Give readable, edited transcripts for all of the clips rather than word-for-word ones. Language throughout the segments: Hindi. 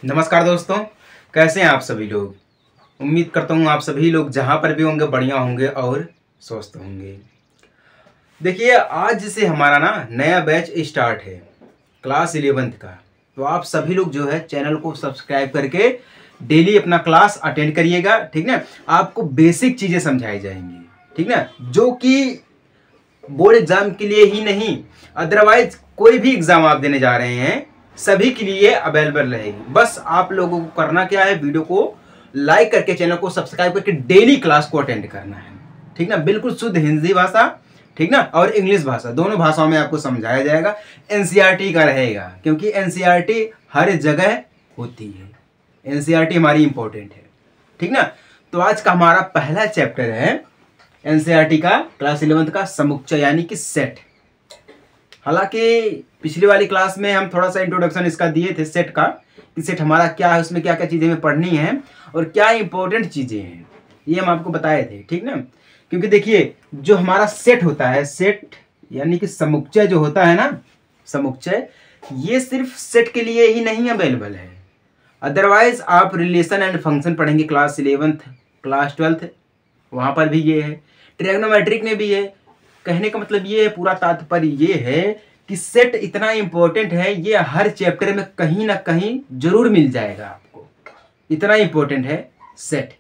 नमस्कार दोस्तों, कैसे हैं आप सभी लोग। उम्मीद करता हूँ आप सभी लोग जहाँ पर भी होंगे बढ़िया होंगे और स्वस्थ होंगे। देखिए, आज से हमारा नया बैच स्टार्ट है क्लास 11th का। तो आप सभी लोग जो है चैनल को सब्सक्राइब करके डेली अपना क्लास अटेंड करिएगा, ठीक ना। आपको बेसिक चीज़ें समझाई जाएंगी, ठीक ना, जो कि बोर्ड एग्जाम के लिए ही नहीं, अदरवाइज कोई भी एग्जाम आप देने जा रहे हैं सभी के लिए अवेलेबल रहेगी। बस आप लोगों को करना क्या है, वीडियो को लाइक करके चैनल को सब्सक्राइब करके डेली क्लास को अटेंड करना है, ठीक ना। बिल्कुल शुद्ध हिंदी भाषा, ठीक ना, और इंग्लिश भाषा, दोनों भाषाओं में आपको समझाया जाएगा। एनसीईआरटी का रहेगा, क्योंकि एनसीईआरटी हर जगह होती है, एनसीईआरटी हमारी इंपॉर्टेंट है, ठीक ना। तो आज का हमारा पहला चैप्टर है एनसीईआरटी का क्लास 11th का समुच्चय यानी कि सेट। हालांकि पिछली वाली क्लास में हम थोड़ा सा इंट्रोडक्शन इसका दिए थे सेट का, कि सेट हमारा क्या है, उसमें क्या क्या चीज़ें हमें पढ़नी है और क्या इंपॉर्टेंट चीज़ें हैं, ये हम आपको बताए थे, ठीक ना। क्योंकि देखिए, जो हमारा सेट होता है, सेट यानी कि समुच्चय जो होता है ना, समुच्चय, ये सिर्फ सेट के लिए ही नहीं अवेलेबल है। अदरवाइज आप रिलेशन एंड फंक्शन पढ़ेंगे क्लास 11th क्लास 12th, वहाँ पर भी ये है। ट्रिग्नोमेट्रिक में भी है। कहने का मतलब ये है, पूरा तात्पर्य ये है कि सेट इतना इंपॉर्टेंट है, ये हर चैप्टर में कहीं ना कहीं जरूर मिल जाएगा आपको, इतना इंपॉर्टेंट है सेट,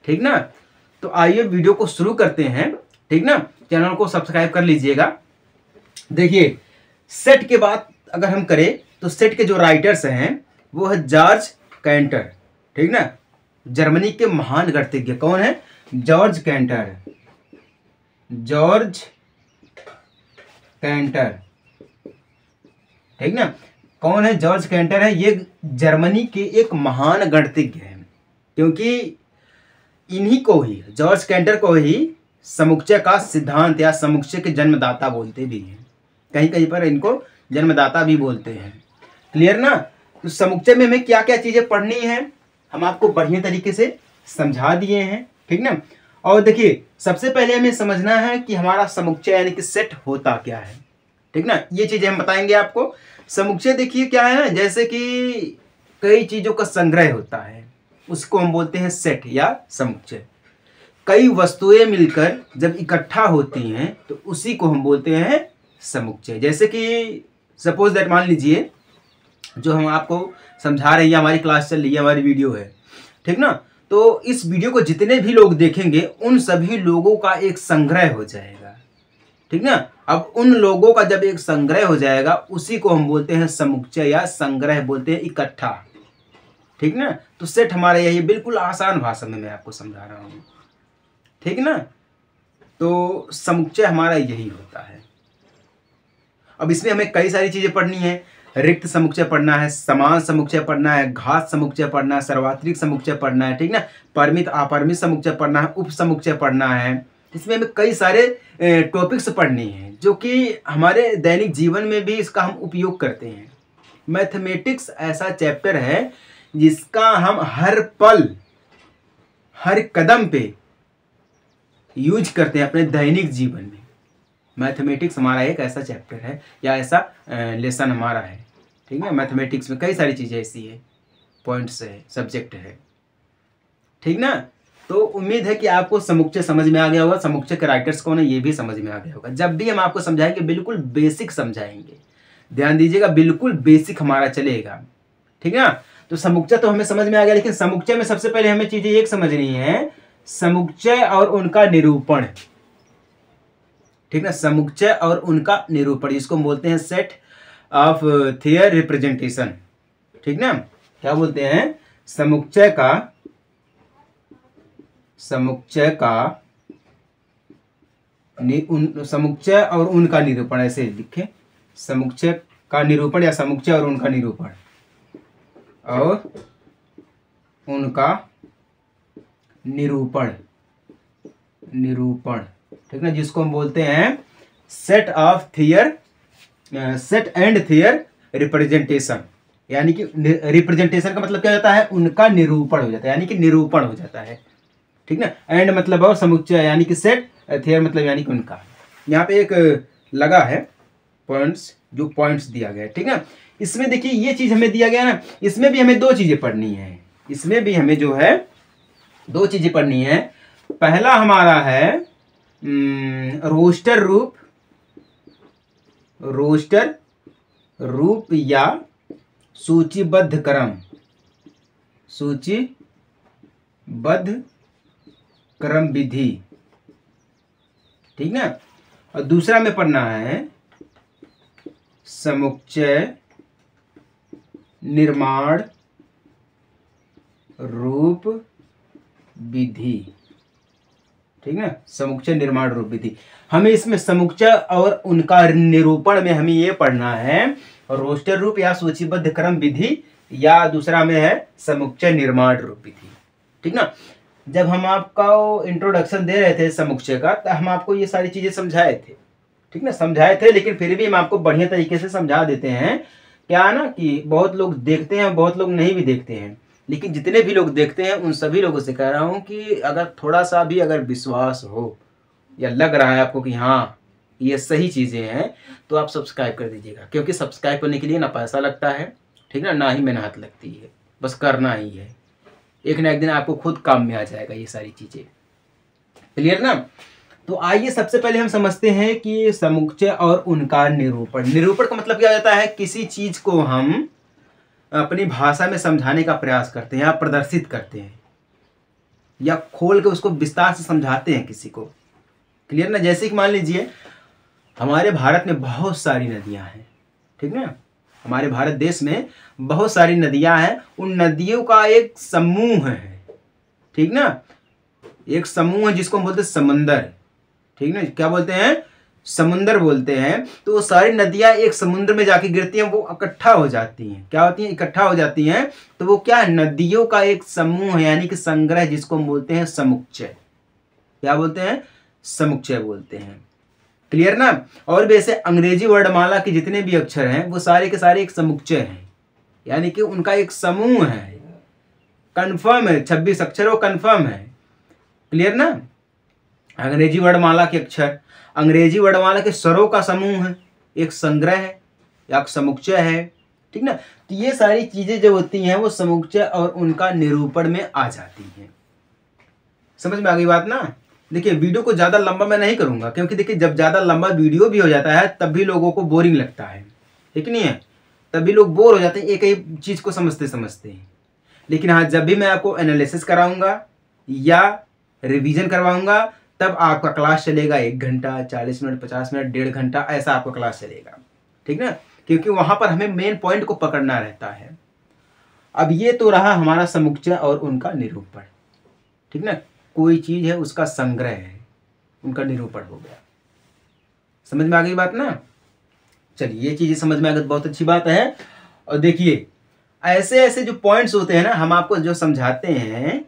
ठीक ना। तो आइए वीडियो को शुरू करते हैं, ठीक ना। चैनल को सब्सक्राइब कर लीजिएगा। देखिए, सेट के बाद अगर हम करें तो सेट के जो राइटर्स हैं वो है जॉर्ज कैंटर, ठीक ना। जर्मनी के महान गणितज्ञ कौन है? जॉर्ज कैंटर, जॉर्ज कैंटर, ठीक ना। कौन है? जॉर्ज कैंटर है। ये जर्मनी के एक महान गणितज्ञ हैं, क्योंकि इन्हीं को ही, जॉर्ज कैंटर को ही समुच्चय का सिद्धांत या समुच्चय के जन्मदाता बोलते भी हैं। कहीं कहीं पर इनको जन्मदाता भी बोलते हैं। क्लियर ना। तो समुच्चय में हमें क्या क्या चीजें पढ़नी है हम आपको बढ़िया तरीके से समझा दिए हैं, ठीक ना। और देखिए, सबसे पहले हमें समझना है कि हमारा समुच्चय यानी कि सेट होता क्या है, ठीक ना। ये चीजें हम बताएंगे आपको। समुच्चय देखिए क्या है ना, जैसे कि कई चीजों का संग्रह होता है, उसको हम बोलते हैं सेट या समुच्चय। कई वस्तुएं मिलकर जब इकट्ठा होती हैं तो उसी को हम बोलते हैं समुच्चय। जैसे कि सपोज दैट, मान लीजिए जो हम आपको समझा रहे हैं, हमारी क्लास चल रही है, हमारी वीडियो है, ठीक ना। तो इस वीडियो को जितने भी लोग देखेंगे उन सभी लोगों का एक संग्रह हो जाएगा, ठीक ना। अब उन लोगों का जब एक संग्रह हो जाएगा उसी को हम बोलते हैं समुच्चय या संग्रह बोलते हैं, इकट्ठा, ठीक ना। तो सेट हमारा यही, बिल्कुल आसान भाषा में मैं आपको समझा रहा हूँ, ठीक ना। तो समुच्चय हमारा यही होता है। अब इसमें हमें कई सारी चीजें पढ़नी है। रिक्त समुच्चय पढ़ना है, समान समुच्चय पढ़ना है, घात समुच्चय पढ़ना है, सार्वत्रिक समुच्चय पढ़ना है, ठीक ना। परिमित अपरिमित समुच्चय पढ़ना है, उप समुच्चय पढ़ना है। इसमें हमें कई सारे टॉपिक्स पढ़ने हैं जो कि हमारे दैनिक जीवन में भी इसका हम उपयोग करते हैं। मैथमेटिक्स ऐसा चैप्टर है जिसका हम हर पल हर कदम पे यूज करते हैं अपने दैनिक जीवन में। मैथमेटिक्स हमारा एक ऐसा चैप्टर है या ऐसा लेसन हमारा है, ठीक है। मैथमेटिक्स में कई सारी चीज़ें ऐसी है, पॉइंट्स है, सब्जेक्ट है, ठीक ना। तो उम्मीद है कि आपको समुच्चय समझ में आ गया होगा, समुच्चय के राइटर्स कौन है ये भी समझ में आ गया होगा। जब भी हम आपको समझाएंगे बिल्कुल बेसिक समझाएंगे, ध्यान दीजिएगा, बिल्कुल बेसिक हमारा चलेगा, ठीक ना। तो समुच्चय तो हमें समझ में आ गया, लेकिन समुच्चय में सबसे पहले हमें चीज़ें एक समझनी है, समुच्चय और उनका निरूपण, ठीक ना। समुच्चय और उनका निरूपण, जिसको हम बोलते हैं सेट ऑफ थियर रिप्रेजेंटेशन, ठीक ना। क्या बोलते हैं? समुच्चय का समुच्चय और उनका निरूपण, ऐसे लिखें, समुच्चय का निरूपण या समुच्चय और उनका निरूपण, और उनका निरूपण, ठीक ना, जिसको हम बोलते हैं set of there, set and there representation. यानी कि रिप्रेजेंटेशन का मतलब क्या होता है? उनका निरूपण हो जाता है, यानी कि निरूपण हो जाता है, ठीक ना। एंड मतलब और समुच्चय यानी कि सेट, थियर मतलब यानी कि उनका। यहाँ पे एक लगा है पॉइंट्स, जो पॉइंट्स दिया गया है, ठीक है। इसमें देखिए ये चीज हमें दिया गया ना, इसमें भी हमें दो चीजें पढ़नी है, इसमें भी हमें जो है दो चीजें पढ़नी है। पहला हमारा है रोस्टर रूप, रोस्टर रूप या सूचीबद्ध क्रम, सूचीबद्ध क्रम विधि, ठीक ना। और दूसरा में पढ़ना है समुच्चय निर्माण रूप विधि, ठीक ना, समुच्चय निर्माण रूप विधि। हमें इसमें समुच्चय और उनका निरूपण में हमें ये पढ़ना है रोस्टर रूप या सूचीबद्ध क्रम विधि, या दूसरा में है समुच्चय निर्माण रूप विधि, ठीक ना। जब हम आपका इंट्रोडक्शन दे रहे थे समुच्चय का, तो हम आपको ये सारी चीजें समझाए थे, ठीक ना, समझाए थे, लेकिन फिर भी हम आपको बढ़िया तरीके से समझा देते हैं। क्या है ना कि बहुत लोग देखते हैं, बहुत लोग नहीं भी देखते हैं, लेकिन जितने भी लोग देखते हैं उन सभी लोगों से कह रहा हूं कि अगर थोड़ा सा भी अगर विश्वास हो या लग रहा है आपको कि हाँ ये सही चीज़ें हैं, तो आप सब्सक्राइब कर दीजिएगा, क्योंकि सब्सक्राइब करने के लिए ना पैसा लगता है, ठीक ना ही मेहनत लगती है, बस करना ही है। एक ना एक दिन आपको खुद काम में आ जाएगा ये सारी चीज़ें। क्लियर ना। तो आइए सबसे पहले हम समझते हैं कि समुच्चय और उनका निरूपण। निरूपण का मतलब क्या होता है, किसी चीज को हम अपनी भाषा में समझाने का प्रयास करते हैं या प्रदर्शित करते हैं या खोल के उसको विस्तार से समझाते हैं किसी को। क्लियर ना। जैसे कि मान लीजिए हमारे भारत में बहुत सारी नदियां हैं, ठीक ना, हमारे भारत देश में बहुत सारी नदियां हैं, उन नदियों का एक समूह है, ठीक ना, एक समूह है जिसको हम बोलते हैं समंदर, ठीक ना, क्या बोलते हैं, समुंदर बोलते हैं। तो वो सारी नदियां एक समुद्र में जाके गिरती हैं, वो इकट्ठा हो जाती हैं, क्या होती हैं, इकट्ठा हो जाती हैं। तो वो क्या है, नदियों का एक समूह है, यानी कि संग्रह, जिसको हम बोलते हैं समुच्चय। क्या बोलते हैं, समुच्चय बोलते हैं। क्लियर ना। और भी ऐसे अंग्रेजी वर्णमाला के जितने भी अक्षर हैं वो सारे के सारे एक समुच्चय हैं, यानी कि उनका एक समूह है, कंफर्म है, 26 अक्षरों कंफर्म है। क्लियर ना। अंग्रेजी वर्णमाला के अक्षर, अंग्रेजी वर्णमाला के स्वरों का समूह है, एक संग्रह है या एक समुच्चय है, ठीक ना। तो ये सारी चीजें जो होती हैं वो समुच्चय और उनका निरूपण में आ जाती हैं। समझ में आ गई बात ना। देखिए वीडियो को ज्यादा लंबा मैं नहीं करूंगा, क्योंकि देखिए जब ज्यादा लंबा वीडियो भी हो जाता है तब भी लोगों को बोरिंग लगता है, ठीक नहीं है, तभी लोग बोर हो जाते हैं एक ही चीज को समझते समझते। लेकिन हाँ, जब भी मैं आपको एनालिसिस कराऊंगा या रिवीजन करवाऊंगा तब आपका क्लास चलेगा 1 घंटा, 40 मिनट, 50 मिनट, 1.5 घंटा, ऐसा आपका क्लास चलेगा, ठीक ना, क्योंकि वहां पर हमें मेन पॉइंट को पकड़ना रहता है। अब ये तो रहा हमारा समुच्चय और उनका निरूपण, ठीक ना, कोई चीज है उसका संग्रह है, उनका निरूपण हो गया। समझ में आ गई बात ना। चलिए ये चीजें समझ में आ गई, बहुत अच्छी बात है। और देखिए ऐसे ऐसे जो पॉइंट्स होते हैं ना, हम आपको जो समझाते हैं,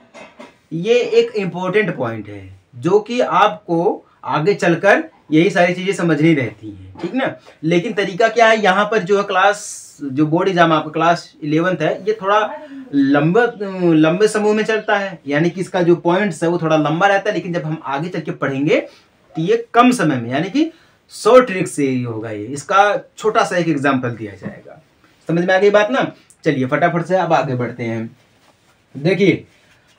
ये एक इम्पोर्टेंट पॉइंट है जो कि आपको आगे चलकर यही सारी चीजें समझनी रहती हैं, ठीक ना। लेकिन तरीका क्या है, यहाँ पर जो है क्लास, जो बोर्ड एग्जाम आपका क्लास 11th है, ये थोड़ा लंबे समूह में चलता है, यानी कि इसका जो पॉइंट्स है वो थोड़ा लंबा रहता है। लेकिन जब हम आगे चल के पढ़ेंगे तो ये कम समय में, यानी कि शॉर्ट ट्रिक से ही होगा। ये इसका छोटा सा एक एग्जाम्पल दिया जाएगा। समझ में आ गई बात ना। चलिए फटाफट से अब आगे बढ़ते हैं। देखिए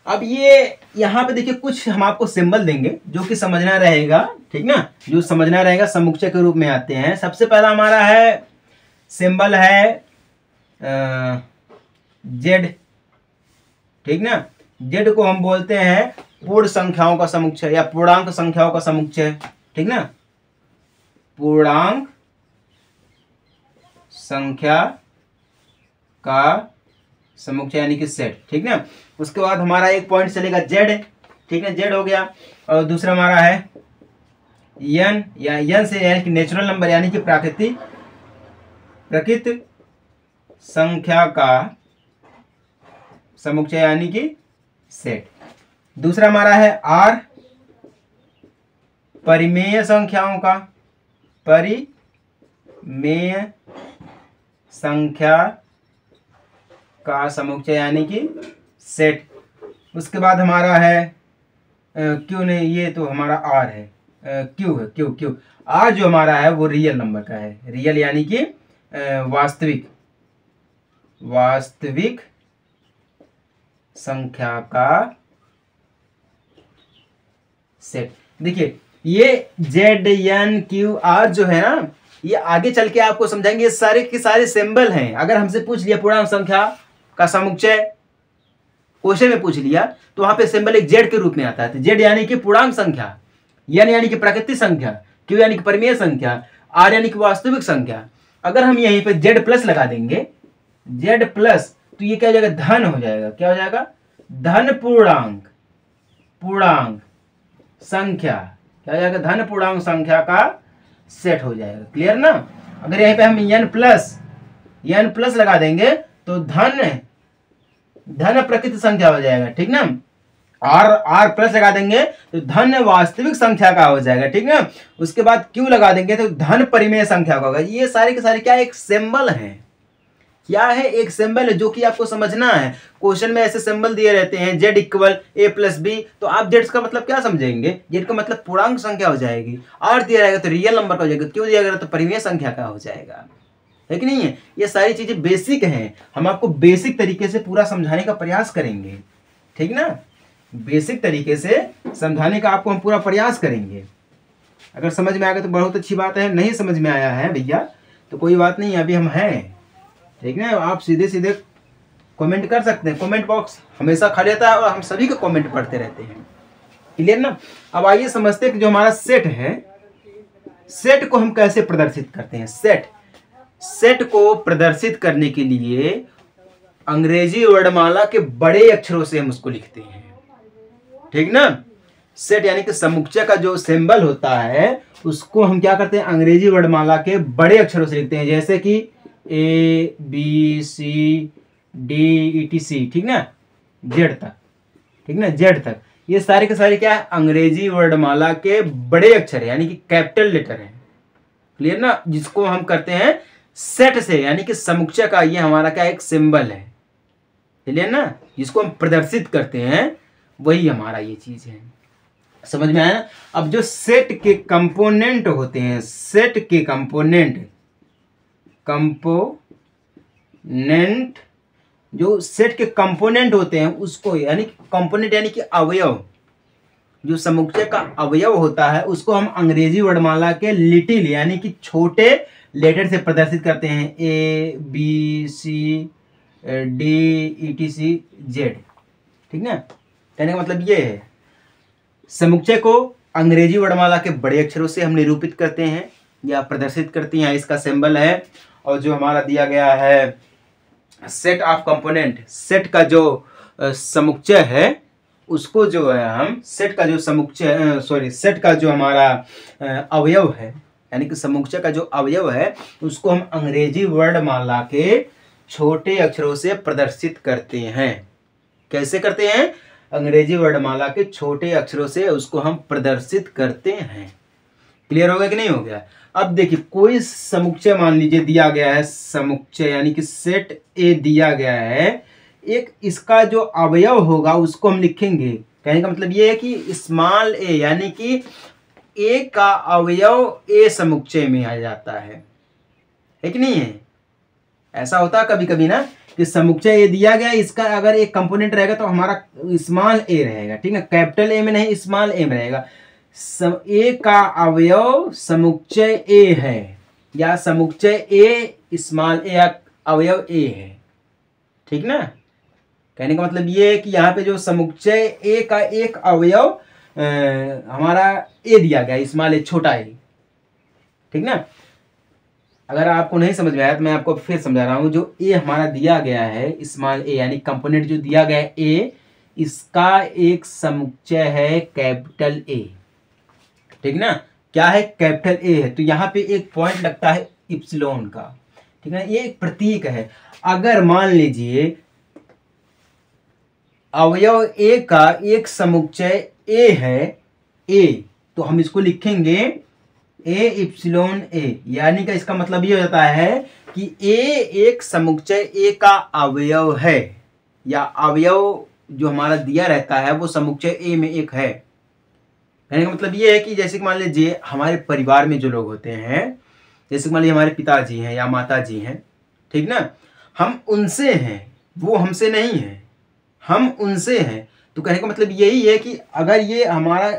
अब ये यहाँ पे देखिए कुछ हम आपको सिंबल देंगे जो कि समझना रहेगा, ठीक ना, जो समझना रहेगा समुच्चय के रूप में आते हैं। सबसे पहला हमारा है सिंबल है जेड, ठीक ना। जेड को हम बोलते हैं पूर्ण संख्याओं का समुच्चय या पूर्णांक संख्याओं का समुच्चय, ठीक ना, पूर्णांक संख्या का समुच्चय यानी कि सेट, ठीक ना। उसके बाद हमारा एक पॉइंट चलेगा जेड, ठीक है, जेड हो गया। और दूसरा हमारा है एन, या एन से यानी कि नेचुरल नंबर, यानी कि प्रकृत संख्या का समुच्चय यानी कि सेट। दूसरा हमारा है आर, परिमेय संख्याओं का, परिमेय संख्या का समुच्चय यानी कि सेट। उसके बाद हमारा है क्यू, नहीं ये तो हमारा आर है, क्यू है, क्यू आर जो हमारा है वो रियल नंबर का है, रियल यानी कि वास्तविक, वास्तविक संख्या का सेट। देखिए ये ZNQR जो है ना, ये आगे चल के आपको समझाएंगे, ये सारे के सारे सिंबल हैं। अगर हमसे पूछ लिया पूर्णांक संख्या का समुच्चय, क्वेश्चन में पूछ लिया, तो वहां पे सिंबल एक जेड के रूप में आता है। जेड यानी कि पूर्णांक संख्या, एन यानी कि प्राकृतिक संख्या, क्यू यानी कि परिमेय संख्या, आर यानी कि वास्तविक संख्या। अगर हम यहीं पे जेड प्लस लगा देंगे, जेड प्लस, तो ये क्या हो जाएगा, धन हो जाएगा। क्या हो जाएगा, धन पूर्णांक, पूर्णांक संख्या। क्या हो जाएगा, धन पूर्णांक संख्या का सेट हो जाएगा। क्लियर ना। अगर यहीं पे हम एन प्लस लगा देंगे तो धन प्रकृति संख्या हो जाएगा, ठीक ना। आर प्लस लगा देंगे तो धन वास्तविक संख्या का हो जाएगा, ठीक ना। उसके बाद क्यू लगा देंगे तो धन परिमेय संख्या का होगा। ये सारे के सारे क्या एक सिंबल है, क्या है, एक सिंबल है जो कि आपको समझना है। क्वेश्चन में ऐसे सिंबल दिए रहते हैं, जेड इक्वल ए प्लस बी, तो आप जेड का मतलब क्या समझेंगे, जेड का मतलब पूर्णांक संख्या हो जाएगी। आर दिया रहेगा तो रियल नंबर का हो जाएगा, क्यों दिया गया तो परिमेय संख्या का हो जाएगा, है कि नहीं है। ये सारी चीजें बेसिक हैं, हम आपको बेसिक तरीके से पूरा समझाने का प्रयास करेंगे, ठीक ना। बेसिक तरीके से समझाने का आपको हम पूरा प्रयास करेंगे। अगर समझ में आ गया तो बहुत अच्छी बात है, नहीं समझ में आया है भैया तो कोई बात नहीं, अभी हम हैं, ठीक ना। आप सीधे सीधे कमेंट कर सकते हैं, कमेंट बॉक्स हमेशा खाली रहता है और हम सभी को कमेंट पढ़ते रहते हैं। क्लियर ना। अब आइए समझते हैं कि जो हमारा सेट है, सेट को हम कैसे प्रदर्शित करते हैं। सेट को प्रदर्शित करने के लिए अंग्रेजी वर्णमाला के बड़े अक्षरों से हम उसको लिखते हैं, ठीक ना। सेट यानी कि समुच्चय का जो सिंबल होता है उसको हम क्या करते हैं, अंग्रेजी वर्णमाला के बड़े अक्षरों से लिखते हैं, जैसे कि ABCD ETC, ठीक ना, जेड तक, ठीक ना, जेड तक। ये सारे के सारे क्या है, अंग्रेजी वर्णमाला के बड़े अक्षर है, यानी कि कैपिटल लेटर है। क्लियर ना। जिसको हम करते हैं सेट से, यानी कि समुच्चय का ये हमारा क्या एक सिंबल है, क्लियर ना, जिसको हम प्रदर्शित करते हैं, वही हमारा ये चीज है। समझ में आया ना। अब जो सेट के कंपोनेंट होते हैं, सेट के कंपोनेंट जो सेट के कंपोनेंट होते हैं उसको, यानी कंपोनेंट यानी कि अवयव, जो समुच्चय का अवयव होता है उसको हम अंग्रेजी वर्णमाला के लिटिल यानी कि छोटे लेटर से प्रदर्शित करते हैं, ABCD ETC ठीक ना। कहने का मतलब ये है, समुच्चय को अंग्रेजी वर्णमाला के बड़े अक्षरों से हम निरूपित करते हैं या प्रदर्शित करते हैं, इसका सिंबल है। और जो हमारा दिया गया है सेट ऑफ कंपोनेंट, सेट का जो समुच्चय है उसको जो है हम सेट का जो समुच्चय सेट का जो हमारा अवयव है, यानी कि समुच्चय का जो अवयव है उसको हम अंग्रेजी वर्णमाला के छोटे अक्षरों से प्रदर्शित करते हैं। कैसे करते हैं, अंग्रेजी वर्णमाला के छोटे अक्षरों से उसको हम प्रदर्शित करते हैं। क्लियर हो गया कि नहीं हो गया। अब देखिए कोई समुच्चय मान लीजिए दिया गया है, समुच्चय यानी कि सेट ए दिया गया है, एक इसका जो अवयव होगा उसको हम लिखेंगे। कहने का मतलब ये है कि स्मॉल ए यानी कि ए का अवयव ए समुच्चय में आ जाता है कि नहीं है। ऐसा होता है कभी कभी ना कि समुच्चय ए दिया गया, इसका अगर एक कंपोनेंट रहेगा तो हमारा स्मॉल ए रहेगा, ठीक है, कैपिटल ए में नहीं स्मॉल ए में रहेगा। ए का अवयव समुच्चय ए है या समुच्चय ए स्मॉल ए या अवयव ए है, ठीक ना। कहने का मतलब ये है कि यहाँ पे जो समुच्चय ए का एक अवयव हमारा ए दिया गया, स्मॉल ए छोटा ए, ठीक ना। अगर आपको नहीं समझ में आया तो मैं आपको फिर समझा रहा हूँ। जो ए हमारा दिया गया है स्मॉल ए यानी कंपोनेंट जो दिया गया है ए, इसका एक समुच्चय है कैपिटल ए, ठीक ना। क्या है, कैपिटल ए है, तो यहाँ पे एक पॉइंट लगता है इप्सिलॉन का, ठीक है, ये एक प्रतीक है। अगर मान लीजिए अवयव ए का एक समुच्चय ए है ए, तो हम इसको लिखेंगे ए इप्सिलॉन ए, यानी कि इसका मतलब ये हो जाता है कि ए एक समुच्चय ए का अवयव है या अवयव जो हमारा दिया रहता है वो समुच्चय ए में एक है। कहने का मतलब ये है कि जैसे कि मान लीजिए हमारे परिवार में जो लोग होते हैं, जैसे कि मान लीजिए हमारे पिताजी हैं या माताजी हैं, ठीक ना, हम उनसे हैं, वो हमसे नहीं है, हम उनसे हैं। तो कहने का मतलब यही है कि अगर ये हमारा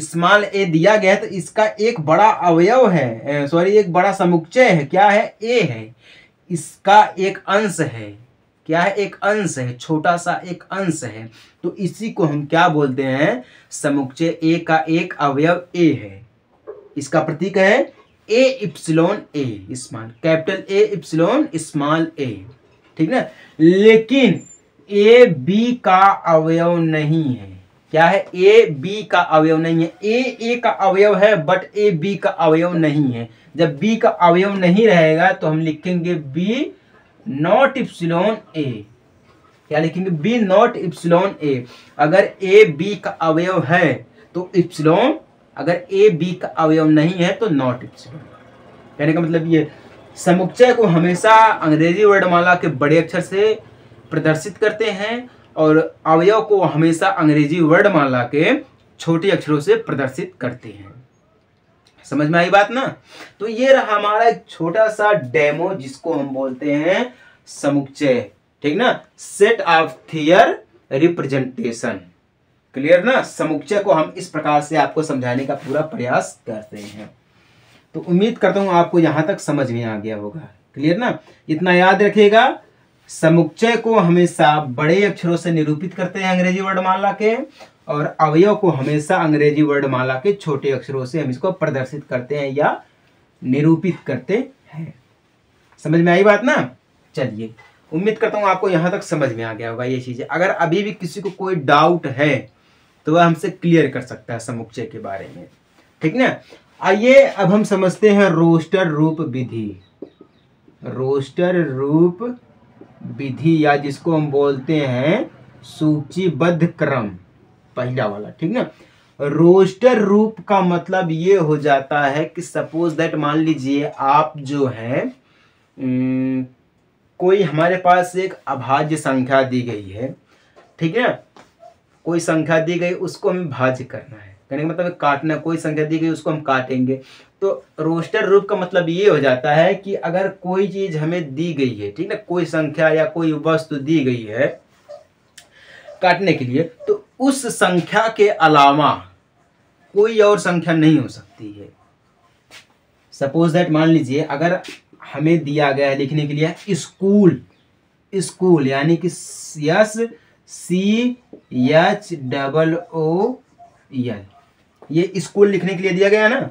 स्मॉल ए दिया गया है तो इसका एक बड़ा अवयव है, सॉरी एक बड़ा समुच्चय है, क्या है, ए है, इसका एक अंश है, क्या है, एक अंश है, छोटा सा एक अंश है। तो इसी को हम क्या बोलते हैं, समुच्चय ए का एक अवयव ए है। इसका प्रतीक है A epsilon A small, capital A epsilon small A, ठीक ना। लेकिन ए बी का अवयव नहीं है, क्या है, ए बी का अवयव नहीं है। ए का अवयव है बट ए बी का अवयव नहीं है। जब बी का अवयव नहीं रहेगा तो हम लिखेंगे बी नॉट इप्सिलॉन ए, क्या लिखेंगे, बी नॉट इप्सिलॉन ए। अगर ए बी का अवयव है तो इप्सिलॉन, अगर ए बी का अवयव नहीं है तो नॉट इप्सिलॉन। कहने का मतलब ये समुच्चय को हमेशा अंग्रेजी वर्णमाला के बड़े अक्षर से प्रदर्शित करते हैं और अवयव को हमेशा अंग्रेजी वर्णमाला के छोटे अक्षरों से प्रदर्शित करते हैं। समझ में आई बात ना। तो ये रहा हमारा एक छोटा सा डेमो जिसको हम बोलते हैं समुच्चय, ठीक ना, set of there representation. Clear ना। समुच्चय को हम इस प्रकार से आपको समझाने का पूरा प्रयास करते हैं। तो उम्मीद करता हूं आपको यहां तक समझ में आ गया होगा। क्लियर ना। इतना याद रखिएगा, समुच्चय को हमेशा बड़े अक्षरों से निरूपित करते हैं अंग्रेजी वर्णमाला के, और अवयव को हमेशा अंग्रेजी वर्णमाला के छोटे अक्षरों से हम इसको प्रदर्शित करते हैं या निरूपित करते हैं। समझ में आई बात ना। चलिए, उम्मीद करता हूँ आपको यहाँ तक समझ में आ गया होगा ये चीजें। अगर अभी भी किसी को कोई डाउट है तो वह हमसे क्लियर कर सकता है समुच्चय के बारे में, ठीक ना। आइए अब हम समझते हैं रोस्टर रूप विधि। रोस्टर रूप विधि या जिसको हम बोलते हैं सूचीबद्ध क्रम, पहला वाला, ठीक ना। रोस्टर रूप का मतलब ये हो जाता है कि सपोज दैट, मान लीजिए आप जो है कोई हमारे पास एक अभाज्य संख्या दी गई है, ठीक है, कोई संख्या दी गई उसको हमें भाज्य करना है, कहने का मतलब काटना, कोई संख्या दी गई उसको हम काटेंगे। तो रोस्टर रूप का मतलब ये हो जाता है कि अगर कोई चीज हमें दी गई है, ठीक है, कोई संख्या या कोई वस्तु दी गई है काटने के लिए, तो उस संख्या के अलावा कोई और संख्या नहीं हो सकती है। सपोज दैट, मान लीजिए अगर हमें दिया गया है लिखने के लिए स्कूल, स्कूल यानी कि S C H double O L, ये स्कूल लिखने के लिए दिया गया ना।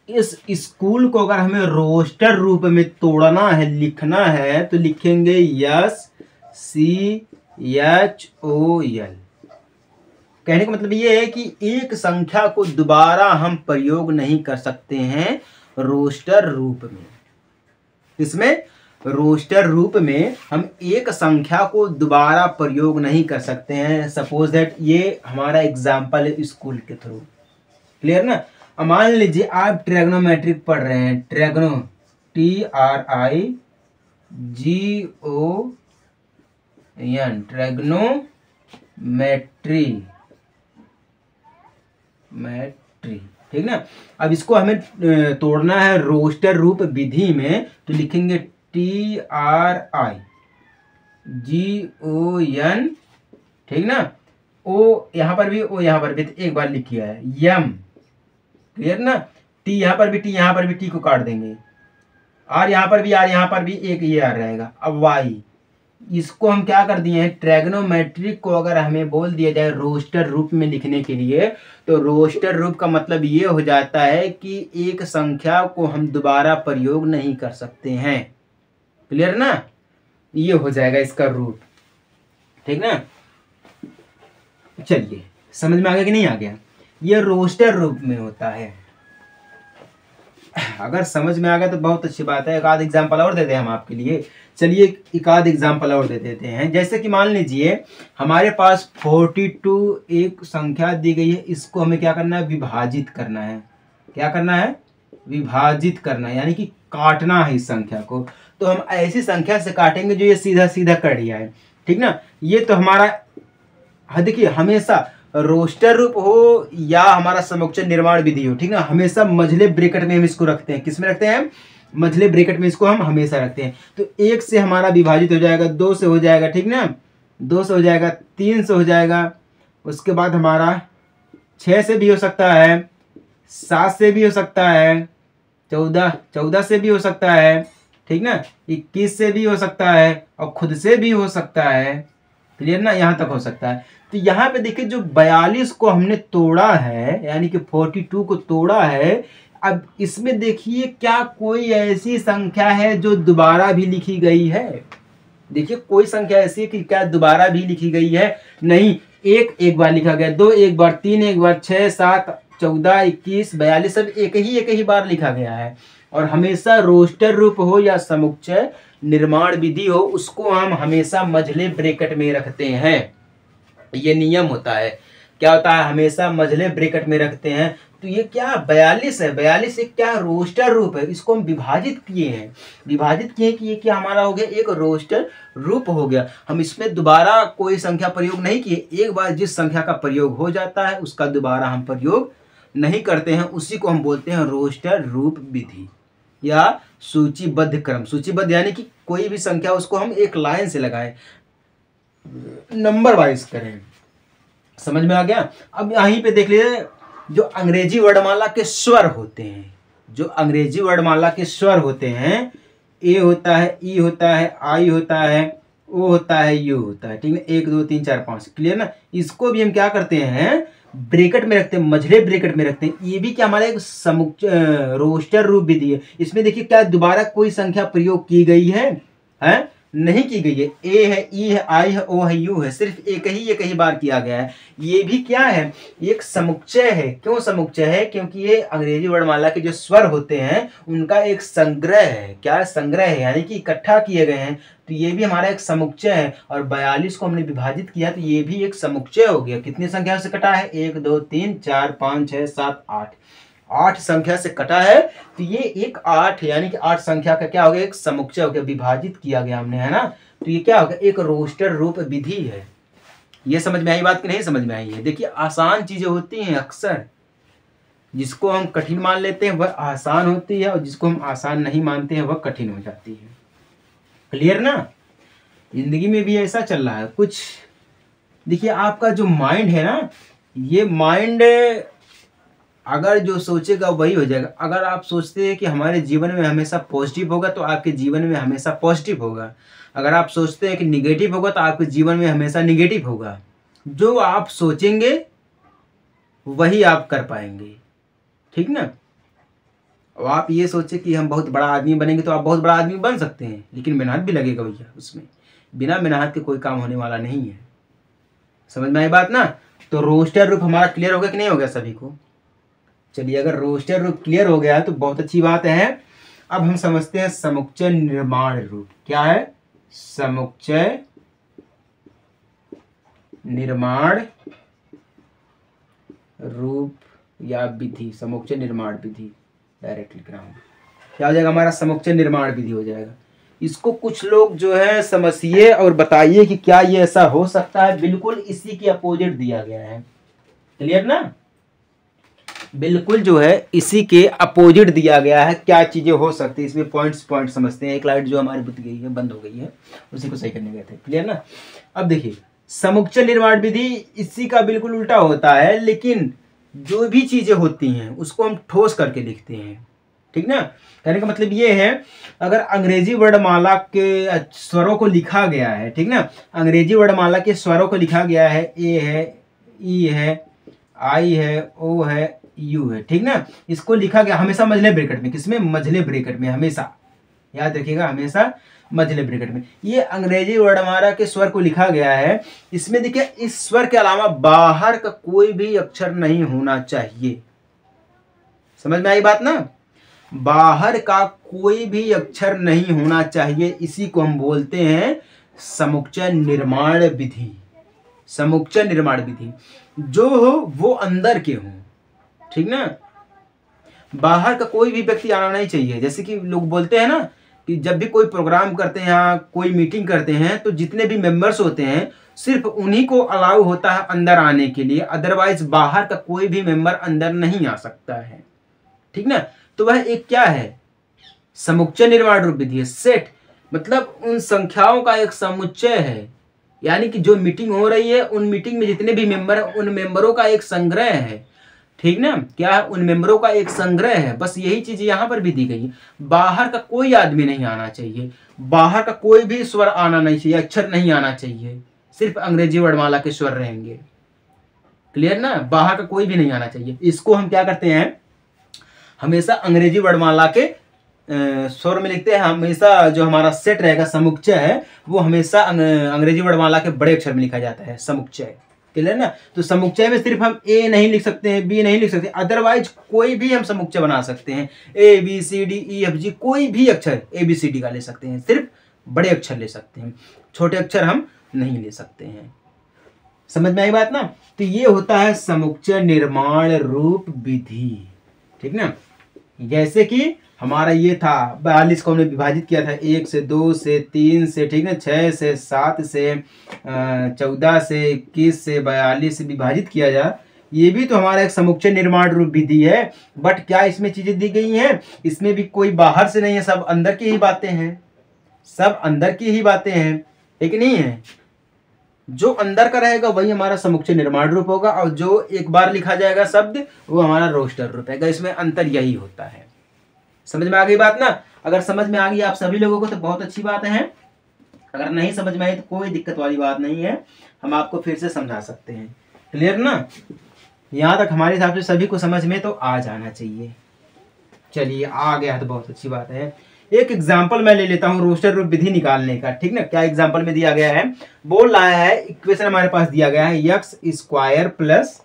इस स्कूल को अगर हमें रोस्टर रूप में तोड़ना है, लिखना है, तो लिखेंगे S C H O L. कहने का मतलब ये है कि एक संख्या को दोबारा हम प्रयोग नहीं कर सकते हैं रोस्टर रूप में। इसमें रोस्टर रूप में हम एक संख्या को दोबारा प्रयोग नहीं कर सकते हैं। सपोज दैट ये हमारा एग्जाम्पल है स्कूल के थ्रू, क्लियर ना। मान लीजिए आप ट्रैगोनोमेट्रिक पढ़ रहे हैं, ट्रैगोनो TRIGON, ट्रैगोनोमेट्री, ठीक ना। अब इसको हमें तोड़ना है रोस्टर रूप विधि में, तो लिखेंगे TRIGON, ठीक ना। ओ यहाँ पर भी, ओ यहाँ पर भी, तो एक बार लिखिए है यम, क्लियर ना। टी यहाँ पर भी, टी यहाँ पर भी, टी को काट देंगे, आर यहाँ पर भी, आर यहाँ पर भी, एक ये आर रहेगा। अब वाई, इसको हम क्या कर दिए हैं, ट्रैगोनोमेट्रिक को अगर हमें बोल दिया जाए रोस्टर रूप में लिखने के लिए, तो रोस्टर रूप का मतलब ये हो जाता है कि एक संख्या को हम दोबारा प्रयोग नहीं कर सकते हैं। क्लियर ना। ये हो जाएगा इसका रूप, ठीक ना। चलिए, समझ में आ गया कि नहीं आ गया। ये रोस्टर रूप में होता है। अगर समझ में आ गया तो बहुत अच्छी बात है। एक आध एग्जाम्पल और देते हैं हम आपके लिए। चलिए एक आध एग्जाम्पल और दे देते हैं। जैसे कि मान लीजिए हमारे पास 42 एक संख्या दी गई है, इसको हमें क्या करना है, विभाजित करना है। क्या करना है, विभाजित करना है, यानी कि काटना है इस संख्या को। तो हम ऐसी संख्या से काटेंगे जो ये सीधा सीधा कट गया है, ठीक ना। ये तो हमारा, देखिए हमेशा रोस्टर रूप हो या हमारा समुच्चय निर्माण विधि हो, ठीक ना, हमेशा मझले ब्रैकेट में हम इसको रखते हैं। किस में रखते हैं, मझले ब्रैकेट में इसको हम हमेशा रखते हैं। तो 1 से हमारा विभाजित हो जाएगा, 2 से हो जाएगा, ठीक ना, 2 से हो जाएगा, 3 से हो जाएगा, उसके बाद हमारा 6 से भी हो सकता है, 7 से भी हो सकता है, 14 से भी हो सकता है, ठीक ना, 21 से भी हो सकता है और खुद से भी हो सकता है। क्लियर ना, यहाँ तक हो सकता है। तो यहाँ पे देखिए जो 42 को हमने तोड़ा है, यानी कि 42 को तोड़ा है। अब इसमें देखिए क्या कोई ऐसी संख्या है जो दोबारा भी लिखी गई है? देखिए कोई संख्या ऐसी है कि क्या दोबारा भी लिखी गई है? नहीं। एक बार लिखा गया, 2 एक बार, 3 एक बार, 6 7 14 21 42 सब एक ही बार लिखा गया है। और हमेशा रोस्टर रूप हो या समुच्चय निर्माण विधि हो, उसको हम हमेशा मझले ब्रैकेट में रखते हैं। ये नियम होता है। क्या होता है? हमेशा मझले ब्रैकेट में रखते हैं। तो ये क्या 42 है, 42 एक क्या रोस्टर रूप है, इसको हम विभाजित किए कि ये क्या हमारा हो गया, एक रोस्टर रूप हो गया। हम इसमें दोबारा कोई संख्या प्रयोग नहीं किए। एक बार जिस संख्या का प्रयोग हो जाता है उसका दोबारा हम प्रयोग नहीं करते हैं, उसी को हम बोलते हैं रोस्टर रूप विधि या सूचीबद्ध क्रम। सूचीबद्ध यानी कि कोई भी संख्या उसको हम एक लाइन से लगाएं, नंबर वाइज करें। समझ में आ गया? अब यहीं पे देख लीजिए जो अंग्रेजी वर्णमाला के स्वर होते हैं, जो अंग्रेजी वर्णमाला के स्वर होते हैं, ए होता है, ई होता है, आई होता है, ओ होता है, यू होता है, ठीक है, 1 2 3 4 5। क्लियर ना? इसको भी हम क्या करते हैं, ब्रैकेट में रखते हैं, मझले ब्रैकेट में रखते हैं। ये भी क्या हमारा एक रोस्टर रूप विधि है। इसमें देखिए क्या दोबारा कोई संख्या प्रयोग की गई है? नहीं की गई है। ए है, ई है, आई है, ओ है, यू है, सिर्फ एक ही बार किया गया है। ये भी क्या है, एक समुच्चय है। क्यों समुच्चय है? क्योंकि ये अंग्रेजी वर्णमाला के जो स्वर होते हैं उनका एक संग्रह है। क्या संग्रह है? यानी कि इकट्ठा किए गए हैं। तो ये भी हमारा एक समुच्चय है। और 42 को हमने विभाजित किया तो ये भी एक समुच्चय हो गया। कितनी संख्या से कटा है? 1 2 3 4 5 6 7 8, 8 संख्या से कटा है। तो ये एक 8 यानी कि 8 संख्या का क्या हो गया, एक समुच्चय हो गया, विभाजित किया गया हमने, है ना। तो ये क्या हो गया, एक रोस्टर रूप विधि है। ये समझ में आई बात कि नहीं समझ में आई है? देखिए आसान चीजें होती हैं, अक्सर जिसको हम कठिन मान लेते हैं वह आसान होती है और जिसको हम आसान नहीं मानते हैं वह कठिन हो जाती है। क्लियर ना? जिंदगी में भी ऐसा चल रहा है कुछ। देखिए आपका जो माइंड है ना, ये माइंड अगर जो सोचेगा वही हो जाएगा। अगर आप सोचते हैं कि हमारे जीवन में हमेशा पॉजिटिव होगा तो आपके जीवन में हमेशा पॉजिटिव होगा। अगर आप सोचते हैं कि निगेटिव होगा तो आपके जीवन में हमेशा निगेटिव होगा। जो आप सोचेंगे वही आप कर पाएंगे, ठीक ना। और आप ये सोचे कि हम बहुत बड़ा आदमी बनेंगे तो आप बहुत बड़ा आदमी बन सकते हैं, लेकिन मेहनत भी लगेगा भैया उसमें। बिना मेहनत के कोई काम होने वाला नहीं है। समझ में आई बात ना? तो रोस्टर रूप हमारा क्लियर हो गया कि नहीं हो गया सभी को? चलिए अगर रोस्टर रूप क्लियर हो गया है तो बहुत अच्छी बात है। अब हम समझते हैं समुच्चय निर्माण रूप। क्या है? समुच्चय निर्माण रूप या विधि, समुच्चय निर्माण विधि। डायरेक्ट लिख रहा हूं, क्या हो जाएगा हमारा, समुच्चय निर्माण विधि हो जाएगा। इसको कुछ लोग जो है समझिए और बताइए कि क्या ये ऐसा हो सकता है। बिल्कुल इसी के अपोजिट दिया गया है। क्लियर ना? बिल्कुल जो है इसी के अपोजिट दिया गया है। क्या चीजें हो सकती है इसमें, पॉइंट समझते हैं। एक लाइट जो हमारी बुझ गई है, बंद हो गई है, उसी को सही करने गए थे। क्लियर ना? अब देखिए समुच्चय निर्माण विधि इसी का बिल्कुल उल्टा होता है, लेकिन जो भी चीजें होती हैं उसको हम ठोस करके लिखते हैं, ठीक ना। कहने का मतलब ये है, अगर अंग्रेजी वर्णमाला के स्वरों को लिखा गया है, ठीक ना, अंग्रेजी वर्णमाला के स्वरों को लिखा गया है, ए है, ई है, आई है, ओ है, यू है, ठीक ना। इसको लिखा गया हमेशा मझले ब्रैकेट में। किसमें? मझले ब्रैकेट में। हमेशा याद रखिएगा, हमेशा मझले ब्रैकेट में। ये अंग्रेजी वर्णमाला के स्वर को लिखा गया है। इसमें देखिए इस स्वर के अलावा बाहर का कोई भी अक्षर नहीं होना चाहिए। समझ में आई बात ना? बाहर का कोई भी अक्षर नहीं होना चाहिए। इसी को हम बोलते हैं समुच्चय निर्माण विधि। समुच्चय निर्माण विधि जो हो वो अंदर के हो, ठीक ना। बाहर का कोई भी व्यक्ति आना नहीं चाहिए। जैसे कि लोग बोलते हैं ना कि जब भी कोई प्रोग्राम करते हैं या कोई मीटिंग करते हैं तो जितने भी मेंबर्स होते हैं सिर्फ उन्हीं को अलाउ होता है अंदर आने के लिए, अदरवाइज बाहर का कोई भी मेंबर अंदर नहीं आ सकता है, ठीक ना। तो वह एक क्या है, समुच्चय निर्माण रूप विधि है। सेट मतलब उन संख्याओं का एक समुच्चय है, यानी कि जो मीटिंग हो रही है उन मीटिंग में जितने भी मेंबर हैं उन मेंबरों का एक संग्रह है। ठीक ना, क्या है, उन मेंबरों का एक संग्रह है। बस यही चीज यहाँ पर भी दी गई है। बाहर का कोई आदमी नहीं आना चाहिए, बाहर का कोई भी स्वर आना नहीं चाहिए, अक्षर नहीं आना चाहिए, सिर्फ अंग्रेजी वर्णमाला के स्वर रहेंगे। क्लियर ना, बाहर का कोई भी नहीं आना चाहिए। इसको हम क्या करते हैं, हमेशा अंग्रेजी वर्णमाला के स्वर में लिखते हैं। हमेशा जो हमारा सेट रहेगा समुच्चय है वो हमेशा अंग्रेजी वर्णमाला के बड़े अक्षर में लिखा जाता है, समुच्चय। क्लियर ना, तो समुच्चय में सिर्फ हम ए नहीं लिख सकते हैं, बी नहीं लिख सकते, अदरवाइज कोई भी हम समुच्चय बना सकते हैं। A B C D E F G कोई भी अक्षर ए बी सी डी का ले सकते हैं, सिर्फ बड़े अक्षर ले सकते हैं, छोटे अक्षर हम नहीं ले सकते हैं। समझ में आई बात ना। तो ये होता है समुच्चय निर्माण रूप विधि। ठीक ना, जैसे कि हमारा ये था 42 को हमने विभाजित किया था 1 से 2 से 3 से, ठीक ना, 6 से 7 से 14 से 21 से 42 से विभाजित किया जा, ये भी तो हमारा एक समुच्चय निर्माण रूप विधि है। बट क्या इसमें चीजें दी गई हैं, इसमें भी कोई बाहर से नहीं है, सब अंदर की ही बातें हैं, सब अंदर की ही बातें हैं, ठीक नहीं है। जो अंदर का रहेगा वही हमारा समुच्चय निर्माण रूप होगा, और जो एक बार लिखा जाएगा शब्द वो हमारा रोस्टर रूप है। इसमें अंतर यही होता है। समझ में आ गई बात ना। अगर समझ में आ गई आप सभी लोगों को तो बहुत अच्छी बात है, अगर नहीं समझ में आई तो कोई दिक्कत वाली बात नहीं है, हम आपको फिर से समझा सकते हैं। क्लियर ना, यहाँ तक हमारे हिसाब से सभी को समझ में तो आ जाना चाहिए। चलिए आ गया तो बहुत अच्छी बात है। एक एग्जाम्पल मैं ले लेता हूँ रोस्टर रूप विधि निकालने का। ठीक ना, क्या एग्जाम्पल में दिया गया है, बोल रहा है इक्वेशन हमारे पास दिया गया है एक्स स्क्वायर प्लस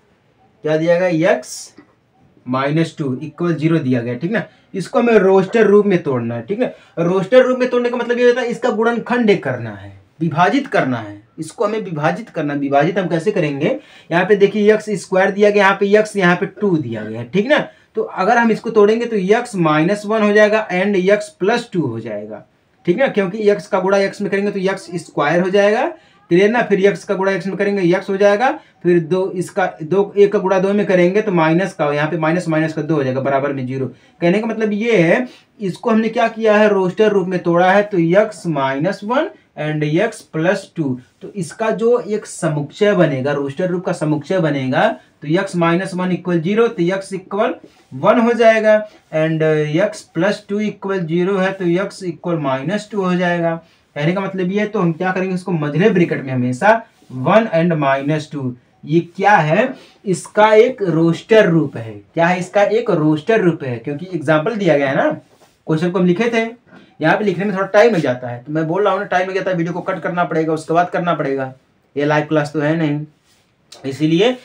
क्या दिया गया एक्स माइनस 2 इक्वल 0 दिया गया। ठीक ना, इसको हमें रोस्टर रूप में तोड़ना है। ठीक है, रोस्टर रूप में तोड़ने का मतलब ये होता है इसका गुणनखंड करना है, विभाजित करना है, इसको हमें विभाजित करना। विभाजित हम कैसे करेंगे, यहाँ पे देखिए एक्स स्क्वायर दिया गया, यहाँ पे एक्स, यहाँ पे 2 दिया गया है। ठीक ना, तो अगर हम इसको तोड़ेंगे तो एक्स माइनस 1 हो जाएगा एंड एक्स प्लस 2 हो जाएगा। ठीक ना, क्योंकि एक्स का गुणा एक्स में करेंगे तो एक्स स्क्वायर हो जाएगा। क्लियर ना, फिर एक्स का गुणा एक्स में करेंगे एक्स हो जाएगा, फिर दो इसका दो एक का गुणा 2 में करेंगे तो माइनस का, यहाँ पे माइनस माइनस का 2 हो जाएगा बराबर में 0। कहने का मतलब ये है, इसको हमने क्या किया है, रोस्टर रूप में तोड़ा है, तो x minus 1 and x plus 2, तो इसका जो एक समुच्चय बनेगा, रोस्टर रूप का समुच्चय बनेगा, तो एक्स माइनस 1 इक्वल 0, तो एक्स इक्वल 1 हो जाएगा, एंड एक्स प्लस 2 इक्वल 0 है तो एक्स इक्वल माइनस 2 हो जाएगा। कहने का मतलब ये है, तो हम क्या करेंगे, इसको मझले ब्रैकेट में हमेशा 1 एंड माइनस 2, ये क्या है, इसका एक रोस्टर रूप है। क्या है, इसका एक रोस्टर रूप है, क्योंकि एग्जाम्पल दिया गया है ना, क्वेश्चन को हम लिखे थे, यहाँ पे लिखने में थोड़ा टाइम लग जाता है, तो मैं बोल रहा हूँ ना टाइम लग जाता है, वीडियो को कट करना पड़ेगा, उसके बाद करना पड़ेगा, ये लाइव क्लास तो है नहीं, इसीलिए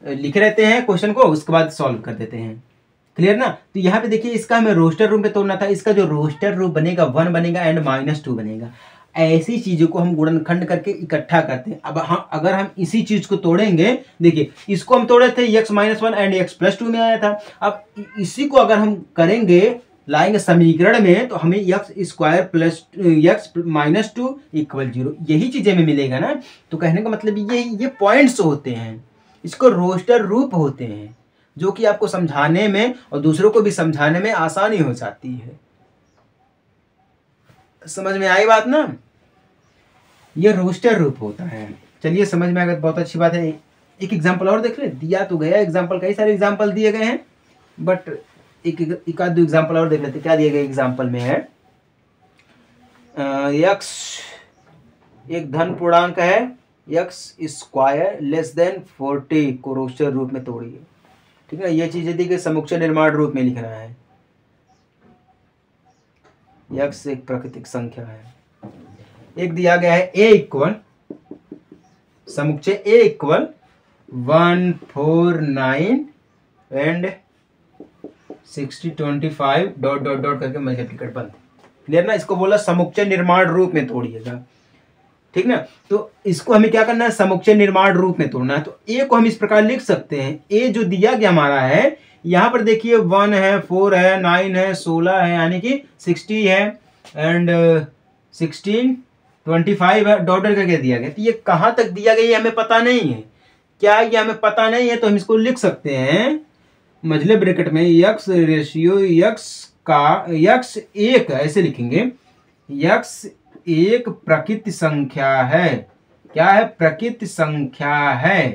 लिखे रहते हैं क्वेश्चन को, उसके बाद सॉल्व कर देते हैं। क्लियर ना, तो यहाँ पे देखिए इसका हमें रोस्टर रूप में तोड़ना था, इसका जो रोस्टर रूप बनेगा 1 बनेगा एंड माइनस 2 बनेगा। ऐसी चीजों को हम गुणनखंड करके इकट्ठा करते हैं। अब हम अगर हम इसी चीज को तोड़ेंगे, देखिए इसको हम तोड़े थे x minus 1 and x plus 2 में आया था, अब इसी को अगर हम करेंगे, लाएंगे समीकरण में, तो हमें x square plus x minus 2 equal 0 यही चीजें में मिलेगा ना। तो कहने का मतलब ये पॉइंट्स होते हैं, इसको रोस्टर रूप होते हैं, जो कि आपको समझाने में और दूसरों को भी समझाने में आसानी हो जाती है। समझ में आई बात ना, ये रोस्टर रूप होता है। चलिए समझ में आ गया, बहुत अच्छी बात है। एक एग्जांपल और देख ले, दिया तो गया एग्जांपल, कई सारे एग्जांपल दिए गए हैं, बट एक आध दो एग्जांपल और देख लेते। क्या दिए गए एग्जांपल में है, एक्स एक धन पूर्णांक है, एक्स स्क्वायर लेस देन 40 को रोस्टर रूप में तोड़िए। ठीक है, ये चीजें दी गई, समुच्चय निर्माण रूप में लिखना है। एक्स एक प्राकृतिक संख्या है, एक दिया गया है ए इक्वल समुच्चय A equal 149 and 60 25 dot dot dot करके मल्टीप्लिकेट बंद। क्लियर ना, इसको बोला समुच्चय निर्माण रूप में तोड़िएगा। ठीक ना, तो इसको हमें क्या करना है, समुच्चय निर्माण रूप में तोड़ना है। तो ए को हम इस प्रकार लिख सकते हैं, ए जो दिया गया हमारा है, यहाँ पर देखिए 1 है, 4 है, 9 है, 16 है, यानी कि 60 है एंड 16 25 है, डॉट डॉट करके दिया गया। तो ये कहाँ तक दिया गया ये हमें पता नहीं है, क्या ये हमें पता नहीं है, तो हम इसको लिख सकते हैं मझले ब्रैकेट में एक्स रेशियो एक्स का यक्स एक, ऐसे लिखेंगे, यक्स एक प्रकृत संख्या है। क्या है? प्रकृत संख्या है।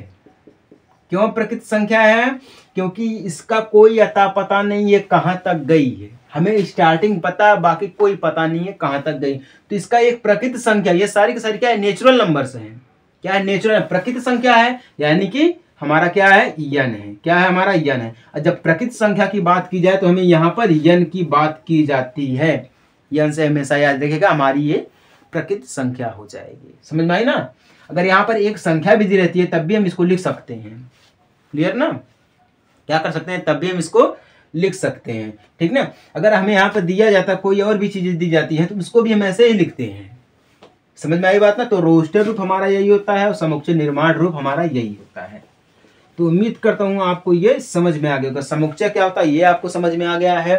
क्यों प्रकृत संख्या है? क्योंकि इसका कोई अता पता नहीं है कहाँ तक गई है, हमें स्टार्टिंग पता है, बाकी कोई पता नहीं है कहाँ तक गई, तो इसका एक प्रकृत संख्या, ये सारी की सारी क्या है? नेचुरल नंबर्स हैं। क्या है? नेचुरल, प्रकृत संख्या है, यानी कि हमारा क्या है? यन है। क्या है? हमारा यन है। और जब प्रकृत संख्या की बात की जाए तो हमें यहाँ पर यन की बात की जाती है। यन से हमेशा याद रखिएगा, हमारी ये प्रकृत संख्या हो जाएगी। समझ में आई ना? अगर यहाँ पर एक संख्या भी दी रहती है तब भी हम इसको लिख सकते हैं। क्लियर ना? क्या कर सकते हैं? तब भी हम इसको लिख सकते हैं। ठीक ना? अगर हमें यहाँ पर दिया जाता है, कोई और भी चीजें दी जाती है, तो उसको भी हम ऐसे ही लिखते हैं। समझ में आई बात ना? तो रोस्टर रूप हमारा यही होता है और समुच्चय निर्माण रूप हमारा यही होता है। तो उम्मीद करता हूँ आपको ये समझ में आ गया होगा। समुच्चय क्या होता है ये आपको समझ में आ गया है।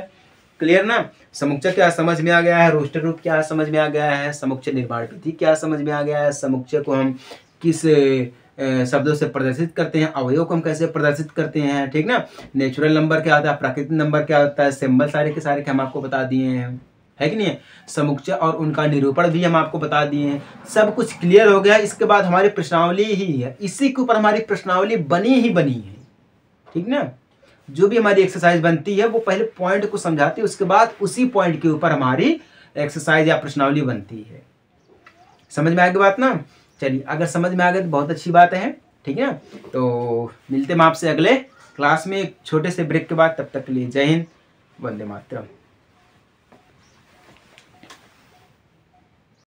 क्लियर ना? समुच्चय क्या समझ में आ गया है, रोस्टर रूप क्या समझ में आ गया है, समुच्चय निर्माण विधि क्या समझ में आ गया है, समुच्चय को हम किस शब्दों से प्रदर्शित करते हैं, अवयव को हम कैसे प्रदर्शित करते हैं। ठीक ना? नेचुरल नंबर क्या होता है, प्राकृतिक नंबर क्या होता है, सिंबल सारे के सारे हम आपको बता दिए हैं, है कि नहीं? समुच्चय और उनका निरूपण भी हम आपको बता दिए हैं। सब कुछ क्लियर हो गया। इसके बाद हमारी प्रश्नावली ही है, इसी के ऊपर हमारी प्रश्नावली बनी ही बनी है। ठीक ना? जो भी हमारी एक्सरसाइज बनती है वो पहले पॉइंट को समझाती है, उसके बाद उसी पॉइंट के ऊपर हमारी एक्सरसाइज या प्रश्नावली बनती है। समझ में आ गई बात ना? चलिए, अगर समझ में आ गई तो बहुत अच्छी बात है। ठीक है ना? तो मिलते हैं आपसे अगले क्लास में एक छोटे से ब्रेक के बाद। तब तक के लिए जय हिंद, वंदे मातरम।